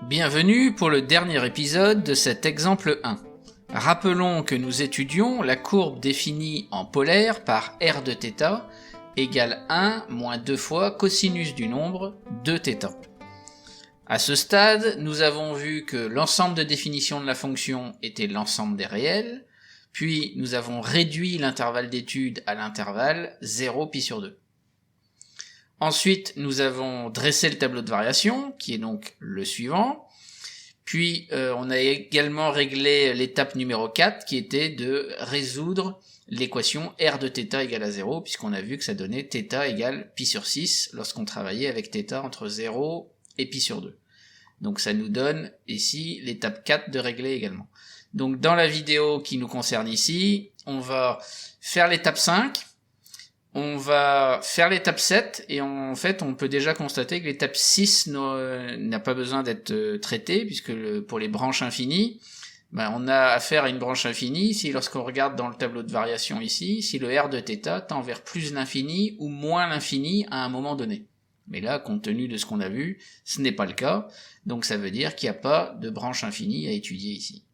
Bienvenue pour le dernier épisode de cet exemple 1. Rappelons que nous étudions la courbe définie en polaire par r de θ égale 1 moins 2 fois cosinus du nombre 2θ. À ce stade, nous avons vu que l'ensemble de définition de la fonction était l'ensemble des réels, puis nous avons réduit l'intervalle d'étude à l'intervalle 0 pi sur 2. Ensuite, nous avons dressé le tableau de variation, qui est donc le suivant. Puis, on a également réglé l'étape numéro 4, qui était de résoudre l'équation r de θ égale à 0, puisqu'on a vu que ça donnait θ égale pi sur 6 lorsqu'on travaillait avec θ entre 0 et pi sur 2. Donc ça nous donne ici l'étape 4 de régler également. Donc dans la vidéo qui nous concerne ici, on va faire l'étape 5, on va faire l'étape 7, et en fait on peut déjà constater que l'étape 6 n'a pas besoin d'être traitée, puisque pour les branches infinies, on a affaire à une branche infinie si lorsqu'on regarde dans le tableau de variation ici, si le r de θ tend vers plus l'infini ou moins l'infini à un moment donné. Mais là, compte tenu de ce qu'on a vu, ce n'est pas le cas, donc ça veut dire qu'il n'y a pas de branche infinie à étudier ici.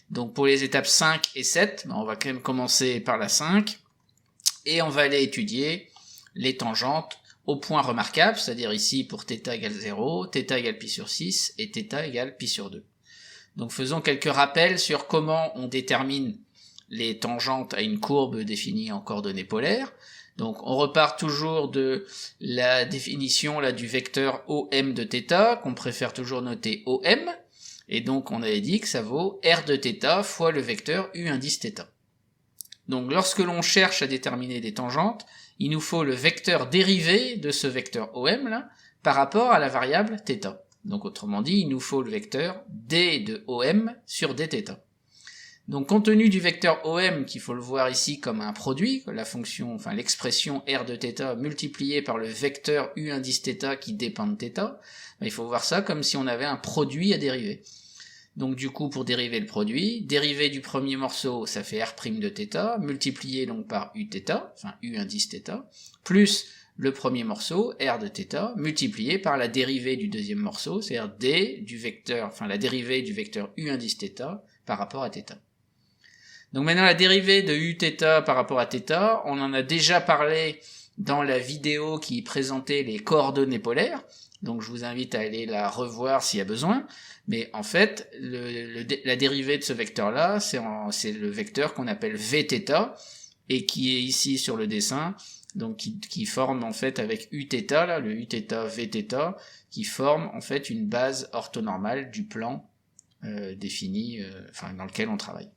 Donc pour les étapes 5 et 7, on va quand même commencer par la 5, et on va aller étudier les tangentes au point remarquable, c'est-à-dire ici pour θ égale 0, θ égale pi sur 6 et θ égale pi sur 2. Donc faisons quelques rappels sur comment on détermine les tangentes à une courbe définie en coordonnées polaires. Donc on repart toujours de la définition là du vecteur OM de θ, qu'on préfère toujours noter OM, et donc on avait dit que ça vaut r de θ fois le vecteur U indice θ. Donc lorsque l'on cherche à déterminer des tangentes, il nous faut le vecteur dérivé de ce vecteur OM là, par rapport à la variable θ. Donc autrement dit, il nous faut le vecteur d de OM sur dθ. Donc compte tenu du vecteur OM, qu'il faut le voir ici comme un produit, la fonction, enfin l'expression r de θ multipliée par le vecteur U indice θ qui dépend de θ, il faut voir ça comme si on avait un produit à dériver. Donc du coup, pour dériver le produit, dérivé du premier morceau, ça fait r' de θ, multiplié donc par Uθ, enfin U indice θ, plus le premier morceau, r de θ, multiplié par la dérivée du deuxième morceau, c'est-à-dire d du vecteur, enfin la dérivée du vecteur U indice θ par rapport à θ. Donc maintenant la dérivée de Uθ par rapport à θ, on en a déjà parlé dans la vidéo qui présentait les coordonnées polaires, donc je vous invite à aller la revoir s'il y a besoin, mais en fait la dérivée de ce vecteur-là, c'est le vecteur qu'on appelle Vθ, et qui est ici sur le dessin, donc qui forme en fait avec Uθ, là, le Uθ Vθ, qui forme en fait une base orthonormale du plan défini, dans lequel on travaille.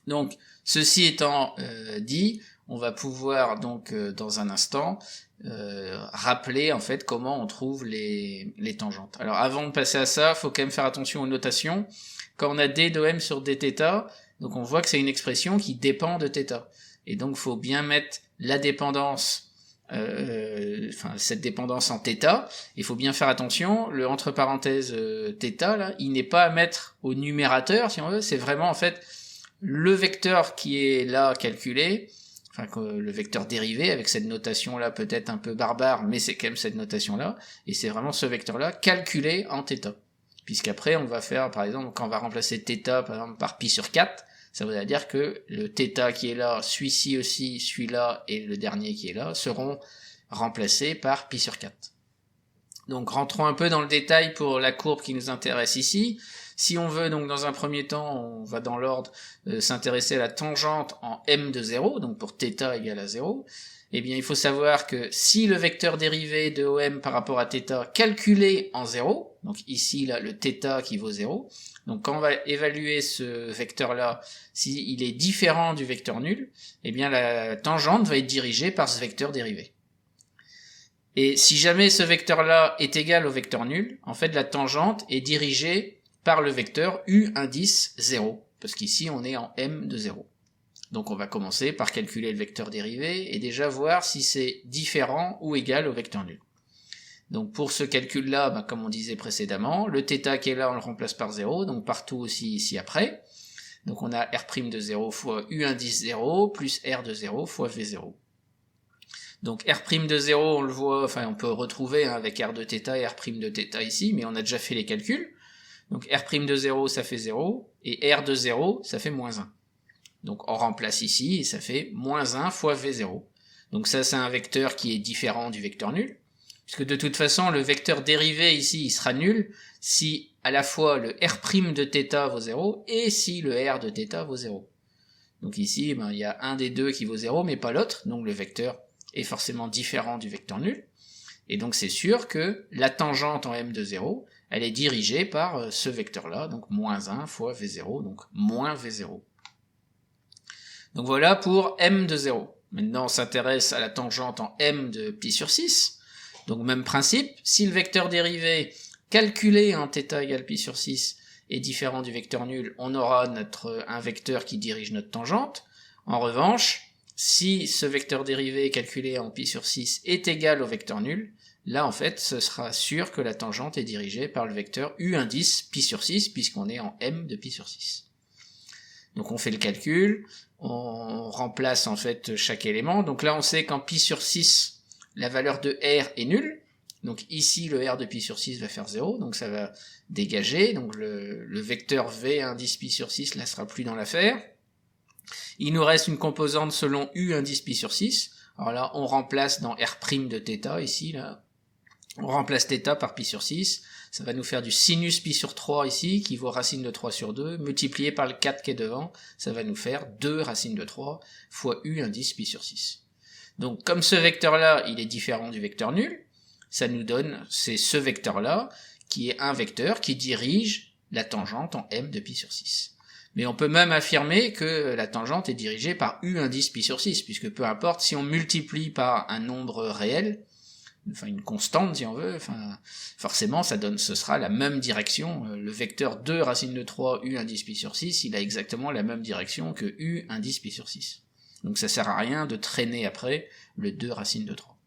Donc, ceci étant dit, on va pouvoir donc dans un instant rappeler en fait comment on trouve les tangentes. Alors avant de passer à ça, faut quand même faire attention aux notations. Quand on a d de m sur dθ, donc on voit que c'est une expression qui dépend de θ. Et donc faut bien mettre la dépendance, cette dépendance en θ. Il faut bien faire attention, le entre parenthèses θ là, il n'est pas à mettre au numérateur si on veut, c'est vraiment en fait le vecteur qui est là calculé, le vecteur dérivé avec cette notation là peut-être un peu barbare, mais c'est quand même cette notation là, et c'est vraiment ce vecteur là calculé en θ. Puisqu'après on va faire, par exemple, quand on va remplacer θ par exemple par pi sur 4, ça veut dire que le θ qui est là, celui-ci aussi, celui-là et le dernier qui est là seront remplacés par pi sur 4. Donc rentrons un peu dans le détail pour la courbe qui nous intéresse ici. Si on veut, donc dans un premier temps, on va dans l'ordre s'intéresser à la tangente en m de 0, donc pour θ égale à 0, eh bien il faut savoir que si le vecteur dérivé de OM par rapport à θ calculé en 0, donc ici là le θ qui vaut 0, donc quand on va évaluer ce vecteur-là, s'il est différent du vecteur nul, eh bien la tangente va être dirigée par ce vecteur dérivé. Et si jamais ce vecteur-là est égal au vecteur nul, en fait la tangente est dirigée par le vecteur U indice 0, parce qu'ici on est en m de 0. Donc on va commencer par calculer le vecteur dérivé et déjà voir si c'est différent ou égal au vecteur nul. Donc pour ce calcul-là, comme on disait précédemment, le θ qui est là on le remplace par 0, donc partout aussi ici après. Donc on a r' de 0 fois U indice 0 plus r de 0 fois v0. Donc r' de 0 on le voit, on peut retrouver avec r de θ et r' de θ ici, mais on a déjà fait les calculs. Donc R' de 0, ça fait 0, et R de 0, ça fait moins 1. Donc on remplace ici, et ça fait moins 1 fois V0. Donc ça, c'est un vecteur qui est différent du vecteur nul, puisque de toute façon, le vecteur dérivé ici, il sera nul si à la fois le R' de θ vaut 0, et si le R de θ vaut 0. Donc ici, il y a un des deux qui vaut 0, mais pas l'autre, donc le vecteur est forcément différent du vecteur nul. Et donc c'est sûr que la tangente en m de 0, elle est dirigée par ce vecteur-là, donc moins 1 fois V0, donc moins V0. Donc voilà pour m de 0. Maintenant on s'intéresse à la tangente en m de pi sur 6. Donc même principe, si le vecteur dérivé calculé en θ égale pi sur 6 est différent du vecteur nul, on aura un vecteur qui dirige notre tangente. En revanche, si ce vecteur dérivé calculé en pi sur 6 est égal au vecteur nul, là en fait ce sera sûr que la tangente est dirigée par le vecteur u indice pi sur 6 puisqu'on est en m de pi sur 6. Donc on fait le calcul, on remplace en fait chaque élément. Donc là on sait qu'en pi sur 6, la valeur de r est nulle. Donc ici le r de pi sur 6 va faire 0, donc ça va dégager. Donc le vecteur v indice pi sur 6 là sera plus dans l'affaire. Il nous reste une composante selon u indice pi sur 6. Alors là on remplace dans r' de θ ici là. On remplace θ par pi sur 6, ça va nous faire du sinus pi sur 3 ici, qui vaut racine de 3 sur 2, multiplié par le 4 qui est devant, ça va nous faire 2 racine de 3 fois u indice pi sur 6. Donc comme ce vecteur-là, il est différent du vecteur nul, ça nous donne, c'est ce vecteur-là, qui est un vecteur qui dirige la tangente en m de pi sur 6. Mais on peut même affirmer que la tangente est dirigée par u indice pi sur 6, puisque peu importe, si on multiplie par un nombre réel, enfin une constante si on veut, forcément ce sera la même direction. Le vecteur 2 racine de 3 u indice pi sur 6, il a exactement la même direction que u indice pi sur 6. Donc ça sert à rien de traîner après le 2 racine de 3.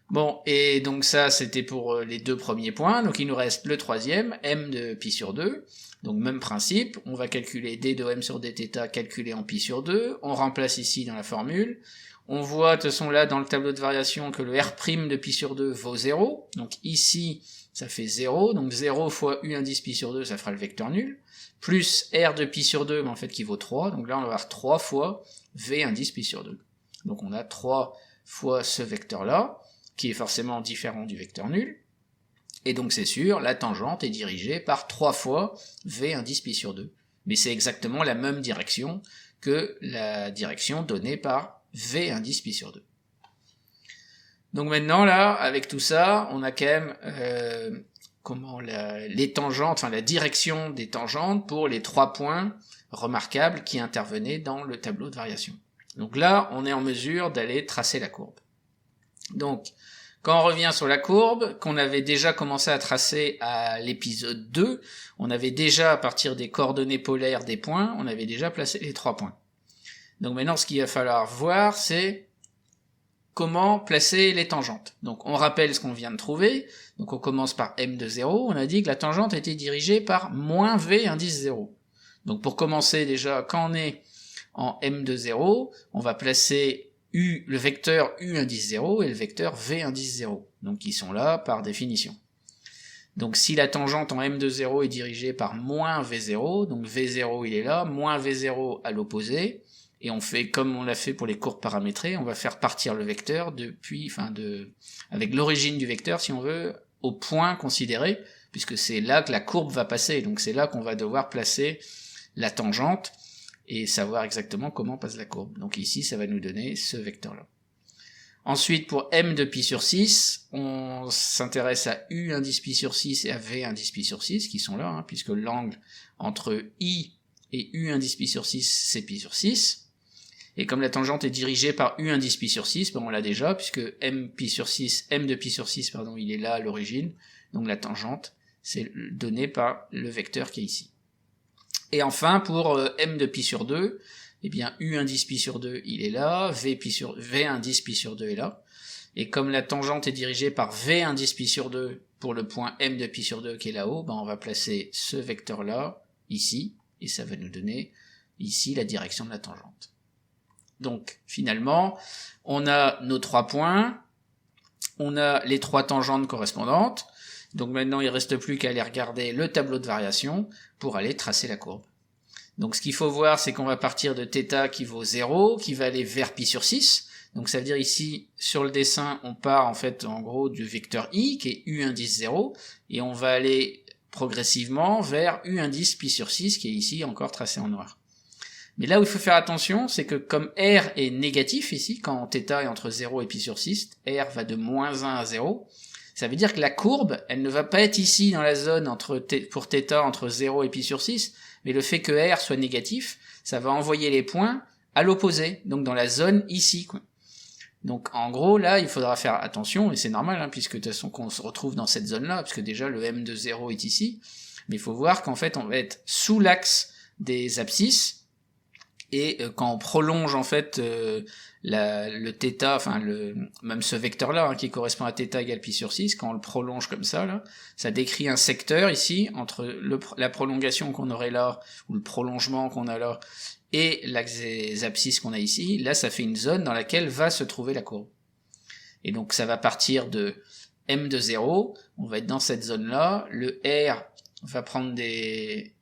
Bon, et donc ça c'était pour les deux premiers points, donc il nous reste le troisième, m de pi sur 2. Donc même principe, on va calculer d de m sur dθ calculé en pi sur 2, on remplace ici dans la formule. On voit de toute façon là dans le tableau de variation que le R' de pi sur 2 vaut 0, donc ici ça fait 0, donc 0 fois u indice pi sur 2 ça fera le vecteur nul, plus R de pi sur 2 mais en fait qui vaut 3, donc là on va avoir 3 fois V indice pi sur 2. Donc on a 3 fois ce vecteur là, qui est forcément différent du vecteur nul, et donc c'est sûr, la tangente est dirigée par 3 fois V indice pi sur 2. Mais c'est exactement la même direction que la direction donnée par V indice pi sur 2. Donc maintenant là, avec tout ça, on a quand même les tangentes, la direction des tangentes pour les 3 points remarquables qui intervenaient dans le tableau de variation. Donc là, on est en mesure d'aller tracer la courbe. Donc, quand on revient sur la courbe, qu'on avait déjà commencé à tracer à l'épisode 2, on avait déjà, à partir des coordonnées polaires des points, on avait déjà placé les 3 points. Donc maintenant, ce qu'il va falloir voir, c'est comment placer les tangentes. Donc on rappelle ce qu'on vient de trouver. Donc on commence par m de 0. On a dit que la tangente était dirigée par moins v indice 0. Donc pour commencer déjà, quand on est en m de 0, on va placer le vecteur u indice 0 et le vecteur v indice 0. Donc ils sont là par définition. Donc si la tangente en m de 0 est dirigée par moins v0, donc v0 il est là, moins v0 à l'opposé, et on fait comme on l'a fait pour les courbes paramétrées, on va faire partir le vecteur avec l'origine du vecteur, si on veut, au point considéré, puisque c'est là que la courbe va passer, donc c'est là qu'on va devoir placer la tangente, et savoir exactement comment passe la courbe. Donc ici, ça va nous donner ce vecteur-là. Ensuite, pour m de pi sur 6, on s'intéresse à u indice pi sur 6 et à v indice pi sur 6, qui sont là, puisque l'angle entre i et u indice pi sur 6, c'est pi sur 6. Et comme la tangente est dirigée par u indice pi sur 6, on l'a déjà, puisque m de pi sur 6, il est là à l'origine, donc la tangente, c'est donné par le vecteur qui est ici. Et enfin, pour m de pi sur 2, eh bien, u indice pi sur 2, il est là, v indice pi sur 2 est là, et comme la tangente est dirigée par v indice pi sur 2 pour le point m de pi sur 2 qui est là-haut, on va placer ce vecteur-là, ici, et ça va nous donner ici la direction de la tangente. Donc, finalement, on a nos 3 points, on a les 3 tangentes correspondantes, Donc maintenant, il reste plus qu'à aller regarder le tableau de variation pour aller tracer la courbe. Donc ce qu'il faut voir, c'est qu'on va partir de θ qui vaut 0, qui va aller vers pi sur 6. Donc ça veut dire ici, sur le dessin, on part en fait en gros du vecteur i, qui est u indice 0, et on va aller progressivement vers u indice pi sur 6, qui est ici encore tracé en noir. Mais là où il faut faire attention, c'est que comme r est négatif ici, quand θ est entre 0 et pi sur 6, r va de moins 1 à 0, ça veut dire que la courbe, elle ne va pas être ici dans la zone pour θ entre 0 et pi sur 6, mais le fait que r soit négatif, ça va envoyer les points à l'opposé, donc dans la zone ici, quoi. Donc en gros, là, il faudra faire attention, et c'est normal, hein, puisque de toute façon qu'on se retrouve dans cette zone-là, puisque déjà le m de 0 est ici, mais il faut voir qu'en fait, on va être sous l'axe des abscisses, et quand on prolonge en fait le θ, enfin même ce vecteur-là, hein, qui correspond à θ égale pi sur 6, quand on le prolonge comme ça, là, ça décrit un secteur ici, entre la prolongation qu'on aurait là, ou le prolongement qu'on a là, et l'axe des abscisses qu'on a ici. Là, ça fait une zone dans laquelle va se trouver la courbe. Et donc ça va partir de m de 0, on va être dans cette zone-là, le r va prendre des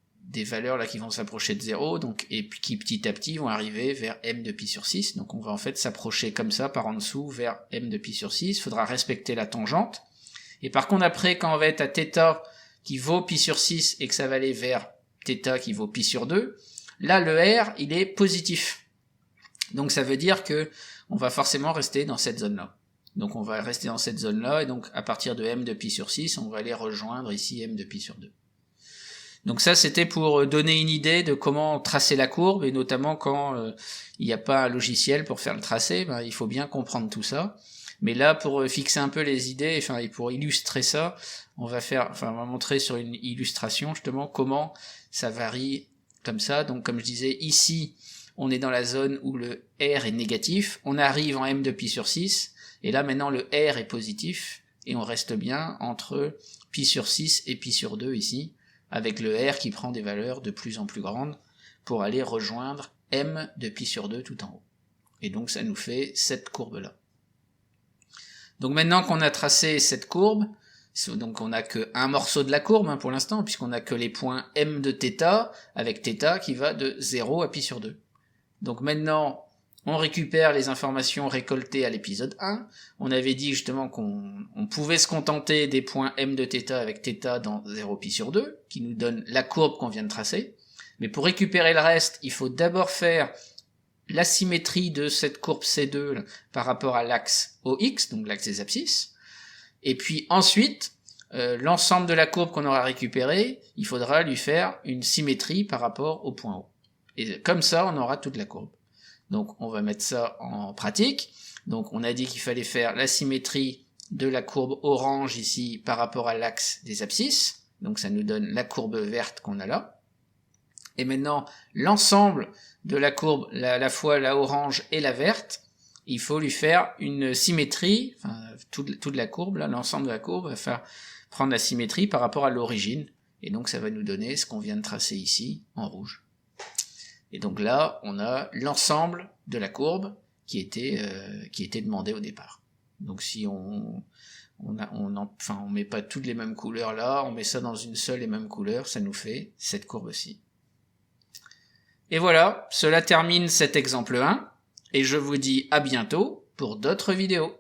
valeurs là qui vont s'approcher de 0, donc, et puis qui petit à petit vont arriver vers m de pi sur 6, donc on va en fait s'approcher comme ça par en dessous vers m de pi sur 6, il faudra respecter la tangente, et par contre après quand on va être à θ qui vaut pi sur 6 et que ça va aller vers θ qui vaut pi sur 2, là le r il est positif, donc ça veut dire que on va forcément rester dans cette zone là. Donc on va rester dans cette zone là, et donc à partir de m de pi sur 6, on va aller rejoindre ici m de pi sur 2. Donc ça, c'était pour donner une idée de comment tracer la courbe, et notamment quand il n'y a pas un logiciel pour faire le tracé, ben, il faut bien comprendre tout ça. Mais là, pour fixer un peu les idées, enfin, et pour illustrer ça, on va montrer sur une illustration justement comment ça varie comme ça. Donc comme je disais, ici, on est dans la zone où le R est négatif, on arrive en m de pi sur 6, et là maintenant le R est positif, et on reste bien entre pi sur 6 et pi sur 2 ici, avec le R qui prend des valeurs de plus en plus grandes pour aller rejoindre m de pi sur 2 tout en haut. Et donc ça nous fait cette courbe-là. Donc maintenant qu'on a tracé cette courbe, donc on n'a qu'un morceau de la courbe hein, pour l'instant, puisqu'on n'a que les points m de θ, avec θ qui va de 0 à pi sur 2. Donc maintenant, on récupère les informations récoltées à l'épisode 1. On avait dit justement qu'on pouvait se contenter des points m de θ avec θ dans 0 pi sur 2, qui nous donne la courbe qu'on vient de tracer. Mais pour récupérer le reste, il faut d'abord faire la symétrie de cette courbe C2 là, par rapport à l'axe OX, donc l'axe des abscisses. Et puis ensuite, l'ensemble de la courbe qu'on aura récupérée, il faudra lui faire une symétrie par rapport au point O. Et comme ça, on aura toute la courbe. Donc on va mettre ça en pratique. Donc on a dit qu'il fallait faire la symétrie de la courbe orange ici par rapport à l'axe des abscisses. Donc ça nous donne la courbe verte qu'on a là. Et maintenant, l'ensemble de la courbe, à la fois la orange et la verte, il faut lui faire une symétrie, enfin toute la courbe, là, l'ensemble de la courbe va faire prendre la symétrie par rapport à l'origine. Et donc ça va nous donner ce qu'on vient de tracer ici en rouge. Et donc là, on a l'ensemble de la courbe qui était demandé au départ. Donc si on met pas toutes les mêmes couleurs là, on met ça dans une seule et même couleur, ça nous fait cette courbe-ci. Et voilà, cela termine cet exemple 1, et je vous dis à bientôt pour d'autres vidéos.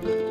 Thank you.